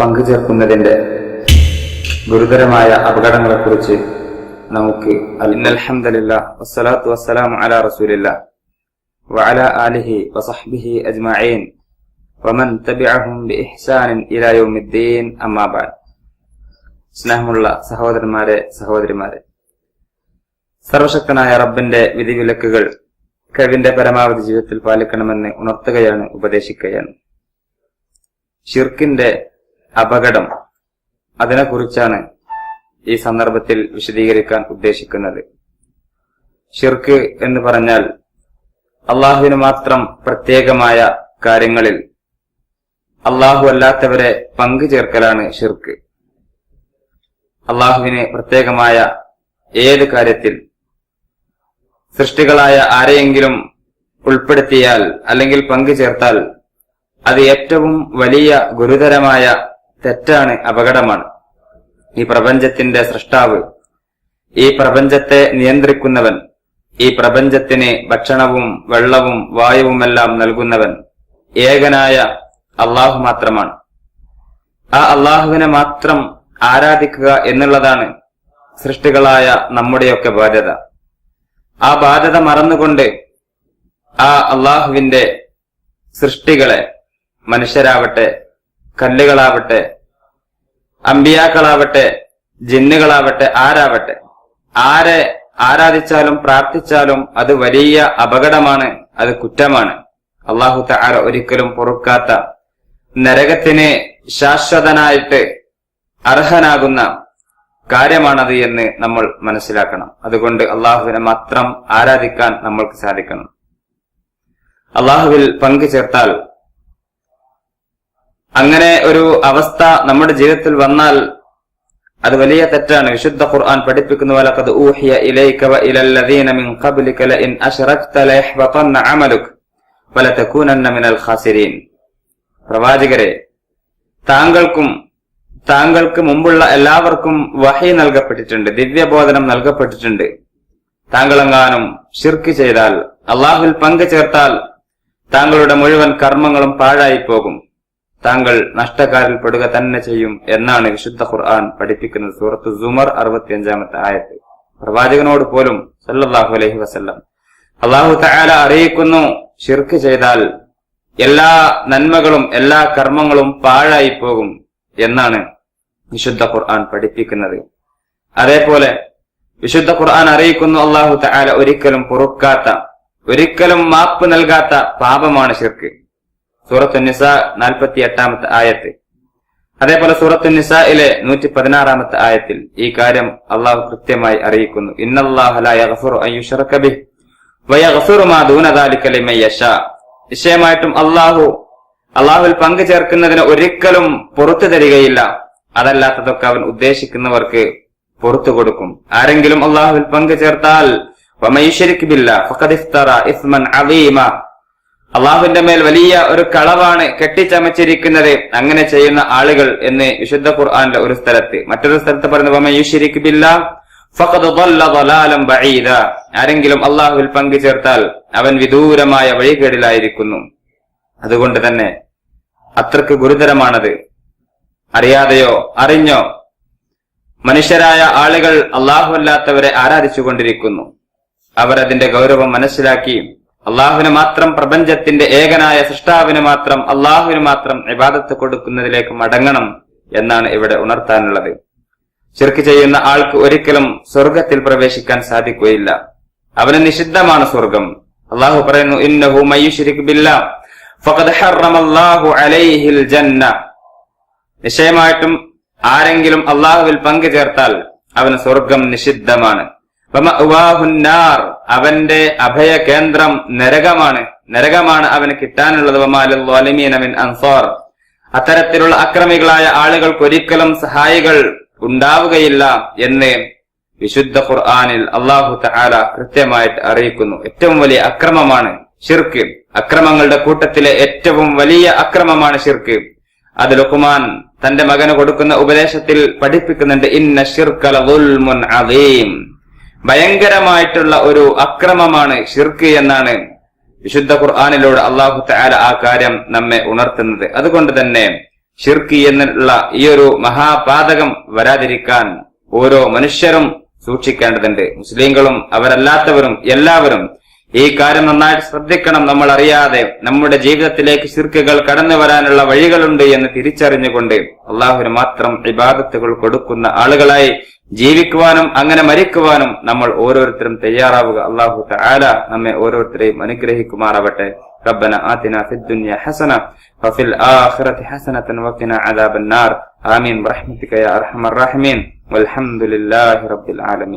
പങ്കുചേർക്കുന്നതിന്റെ ഗുരുതരമായ അപകടങ്ങളെക്കുറിച്ച് നമുക്ക് അൽഹംദുലില്ലാഹ് വസ്സലാത്തു വസ്സലാമു അലാ റസൂലില്ലാഹ് വഅലാ ആലിഹി വസഹ്ബിഹി അജ്മഈൻ വമൻ തബിഅഹും ബിഇഹ്സാനിൻ ഇലാ യൗമിദ്ദീൻ അമ്മാ ബഅദ്. സ്നേഹമുള്ള സഹോദരന്മാരെ, സഹോദരിമാരെ, സർവശക്തനായ റബ്ബിന്റെ വിധിവിലക്കുകൾ കഴിവിന്റെ പരമാവധി ജീവിതത്തിൽ പാലിക്കണമെന്ന് ഉണർത്തുകയാണ്, ഉപദേശിക്കുകയാണ്. ശിർക്കിന്റെ അപകടം, അതിനെക്കുറിച്ചാണ് ഈ സന്ദർഭത്തിൽ വിശദീകരിക്കാൻ ഉദ്ദേശിക്കുന്നത്. ശിർക്ക് എന്ന് പറഞ്ഞാൽ അള്ളാഹുവിന് മാത്രം പ്രത്യേകമായ കാര്യങ്ങളിൽ അള്ളാഹു അല്ലാത്തവരെ പങ്കു ചേർക്കലാണ് ശിർക്ക്. അള്ളാഹുവിന് പ്രത്യേകമായ ഏത് കാര്യത്തിൽ സൃഷ്ടികളായ ആരെയെങ്കിലും ഉൾപ്പെടുത്തിയാൽ അല്ലെങ്കിൽ പങ്കു ചേർത്താൽ അത് ഏറ്റവും വലിയ ഗുരുതരമായ തെറ്റാണ്, അപകടമാണ്. ഈ പ്രപഞ്ചത്തിന്റെ സൃഷ്ടാവ്, ഈ പ്രപഞ്ചത്തെ നിയന്ത്രിക്കുന്നവൻ, ഈ പ്രപഞ്ചത്തിന് ഭക്ഷണവും വെള്ളവും വായുവുമെല്ലാം നൽകുന്നവൻ ഏകനായ അള്ളാഹു മാത്രമാണ്. ആ അള്ളാഹുവിനെ മാത്രം ആരാധിക്കുക എന്നുള്ളതാണ് സൃഷ്ടികളായ നമ്മുടെയൊക്കെ ബാധ്യത. ആ ബാധ്യത മറന്നുകൊണ്ട് ആ അള്ളാഹുവിന്റെ സൃഷ്ടികളെ, മനുഷ്യരാവട്ടെ, കല്ലുകളാവട്ടെ, അമ്പിയാക്കളാവട്ടെ, ജിന്നുകളാവട്ടെ, ആരാവട്ടെ, ആരെ ആരാധിച്ചാലും പ്രാർത്ഥിച്ചാലും അത് വലിയ അപകടമാണ്, അത് കുറ്റമാണ്. അല്ലാഹു തആല ഒരിക്കലും പൊറുക്കാത്ത, നരകത്തിന് ശാശ്വതനായിട്ട് അർഹനാകുന്ന കാര്യമാണത് എന്ന് നമ്മൾ മനസ്സിലാക്കണം. അതുകൊണ്ട് അള്ളാഹുവിനെ മാത്രം ആരാധിക്കാൻ നമ്മൾക്ക് സാധിക്കണം. അള്ളാഹുവിൽ പങ്കു ചേർത്താൽ, അങ്ങനെ ഒരു അവസ്ഥ നമ്മുടെ ജീവിതത്തിൽ വന്നാൽ അത് വലിയ തെറ്റാണ്. വിശുദ്ധ ഖുർആൻ പഠിപ്പിക്കുന്നു, വലഖദ് ഊഹിയ ഇലൈക വഇലല്ലദീന മിൻ ഖബ്ലിക ലഇൻ അശ്റക്ത ലയഹ്ബതന്ന അമലുക വലതകൂനന്ന മിനൽ ഖാസിരീൻ. പ്രവാചകരെ, താങ്കൾക്ക് മുമ്പുള്ള എല്ലാവർക്കും വഹി നൽകപ്പെട്ടിട്ടുണ്ട്, ദിവ്യബോധനം നൽകപ്പെട്ടിട്ടുണ്ട്. താങ്കളെങ്ങാനും ശിർക്ക് ചെയ്താൽ, അള്ളാഹുവിൽ പങ്കു ചേർത്താൽ താങ്കളുടെ മുഴുവൻ കർമ്മങ്ങളും പാഴായി പോകും, താങ്കൾ നഷ്ടക്കാരിൽ പെടുക തന്നെ ചെയ്യും എന്നാണ് വിശുദ്ധ ഖുർആൻ പഠിപ്പിക്കുന്നത്. സൂറത്ത് സുമർ 65-ാമത്തെ ആയത്ത്. പ്രവാചകനോട് പോലും സല്ലല്ലാഹു അലൈഹി വസല്ലം അല്ലാഹു തആല അറിയിക്കുന്നു, ശിർക്ക് ചെയ്താൽ എല്ലാ നന്മകളും എല്ലാ കർമ്മങ്ങളും പാഴായി പോകും എന്നാണ് വിശുദ്ധ ഖുർആൻ പഠിപ്പിക്കുന്നത്. അതേപോലെ വിശുദ്ധ ഖുർആൻ അറിയിക്കുന്നു, അല്ലാഹു തആല ഒരിക്കലും പൊറുക്കാത്ത, ഒരിക്കലും മാപ്പ് നൽകാത്ത പാപമാണ് ശിർക്ക്. സൂറത്തു നിസാ 48-ാമത്തെ ആയത്ത്. അതേപോലെ സൂറത്തു നിസായിലെ 116-ാമത്തെ ആയത്തിൽ ഈ കാര്യം അള്ളാഹു കൃത്യമായി അറിയിക്കുന്നു. ഇന്നല്ലാഹ ലാ യഗ്ഫിറു അൻ യുശ്റക ബിഹി വയഗ്ഫിറു മാ ദൂന ദാലിക ലിമൻ യശാ. നിശ്ചയമായിട്ടും അള്ളാഹുവിൽ പങ്കു ചേർക്കുന്നതിന് ഒരിക്കലും പുറത്തു തരികയില്ല, അതല്ലാത്തതൊക്കെ അവൻ ഉദ്ദേശിക്കുന്നവർക്ക് പുറത്തു കൊടുക്കും. ആരെങ്കിലും അള്ളാഹുവിൽ പങ്കു ചേർത്താൽ വമൻ യുശ്രിക് ബില്ലാഹി ഫഖദ് ഇഫ്തറ ഇസ്മൻ അദീമ, അള്ളാഹുവിന്റെ മേൽ വലിയ ഒരു കളവാണ് കെട്ടിച്ചമച്ചിരിക്കുന്നത് അങ്ങനെ ചെയ്യുന്ന ആളുകൾ എന്ന് വിശുദ്ധ ഖുർആനിലെ ഒരു സ്ഥലത്ത്. മറ്റൊരു സ്ഥലത്ത് പറയുന്നത് വമൻ യുശ്രിക് ബില്ലാഹി ഫഖദ് ളല്ല ളലാലൻ ബഈദ, ആരെങ്കിലും അള്ളാഹുവിൽ പങ്കു ചേർത്താൽ അവൻ വിദൂരമായ വഴികേടിലായിരിക്കുന്നു. അതുകൊണ്ട് തന്നെ അത്രക്ക് ഗുരുതരമാണത്. അറിയാതെയോ അറിഞ്ഞോ മനുഷ്യരായ ആളുകൾ അള്ളാഹു അല്ലാത്തവരെ ആരാധിച്ചുകൊണ്ടിരിക്കുന്നു. അവർ അതിന്റെ ഗൗരവം മനസ്സിലാക്കി അള്ളാഹുവിന് മാത്രം, പ്രപഞ്ചത്തിന്റെ ഏകനായ സൃഷ്ടാവിന് മാത്രം, അള്ളാഹുവിന് മാത്രം ഇബാദത്ത് കൊടുക്കുന്നതിലേക്ക് മടങ്ങണം എന്നാണ് ഇവിടെ ഉണർത്താനുള്ളത്. ശിർക്ക് ചെയ്യുന്ന ആൾക്ക് ഒരിക്കലും സ്വർഗത്തിൽ പ്രവേശിക്കാൻ സാധിക്കുകയില്ല, അവന് നിഷിദ്ധമാണ് സ്വർഗം. അള്ളാഹു പറയുന്നു, ഇന്നഹു മൻ യുശ്രിക് ബില്ലാഹി ഫഖദ് ഹറമല്ലാഹു അലൈഹിൽ ജന്ന, നിശ്ചയമായിട്ടും ആരെങ്കിലും അള്ളാഹുവിൽ പങ്കു ചേർത്താൽ അവന് സ്വർഗം നിഷിദ്ധമാണ്. വമഅവാഹുന്നാർ, അവന്റെ അഭയ കേന്ദ്രം നരകമാണ് അവന് കിട്ടാനുള്ളത്. വമാലിൽ ളാലിമീന മിൻ അൻസാർ, അത്തരത്തിലുള്ള അക്രമികളായ ആളുകൾക്ക് ഒരിക്കലും സഹായികൾ ഉണ്ടാവുകയില്ല എന്ന് വിശുദ്ധ ഖുർആനിൽ അല്ലാഹു തആല കൃത്യമായിട്ട് അറിയിക്കുന്നു. ഏറ്റവും വലിയ അക്രമമാണ് ശിർക്ക്. അക്രമങ്ങളുടെ കൂട്ടത്തിലെ ഏറ്റവും വലിയ അക്രമമാണ് ശിർക്ക്. അത് ലുഖ്മാൻ തന്റെ മകന് കൊടുക്കുന്ന ഉപദേശത്തിൽ പഠിപ്പിക്കുന്നുണ്ട്, ഇന്ന ശിർക ലദുൽമുൻ അദീം, ഭയങ്കരമായിട്ടുള്ള ഒരു അക്രമമാണ് ശിർക്ക് എന്നാണ് വിശുദ്ധ ഖുർആനിലൂടെ അല്ലാഹു തആല ആ കാര്യം നമ്മെ ഉണർത്തുന്നത്. അതുകൊണ്ട് തന്നെ ഷിർക്ക് എന്നുള്ള ഈ ഒരു മഹാപാതകം വരാതിരിക്കാൻ ഓരോ മനുഷ്യരും സൂക്ഷിക്കേണ്ടതുണ്ട്. മുസ്ലിങ്ങളും അവരല്ലാത്തവരും എല്ലാവരും ഈ കാര്യം നന്നായിട്ട് ശ്രദ്ധിക്കണം. നമ്മൾ അറിയാതെ നമ്മുടെ ജീവിതത്തിലേക്ക് ശിർക്കുകൾ കടന്നു വരാനുള്ള വഴികളുണ്ട് എന്ന് തിരിച്ചറിഞ്ഞുകൊണ്ട് അള്ളാഹുവിന് മാത്രം ഇബാദത്തുകൾ കൊടുക്കുന്ന ആളുകളായി ജീവിക്കുവാനും അങ്ങനെ മരിക്കുവാനും നമ്മൾ ഓരോരുത്തരും തയ്യാറാവുക. അള്ളാഹു തആല നമ്മെ ഓരോരുത്തരെയും അനുഗ്രഹിക്കുമാറാവട്ടെ. ربنا آتنا في الدنيا حسنة وفي الآخرة حسنة وقنا عذاب النار آمين برحمتك يا أرحم الراحمين والحمد لله رب العالمين.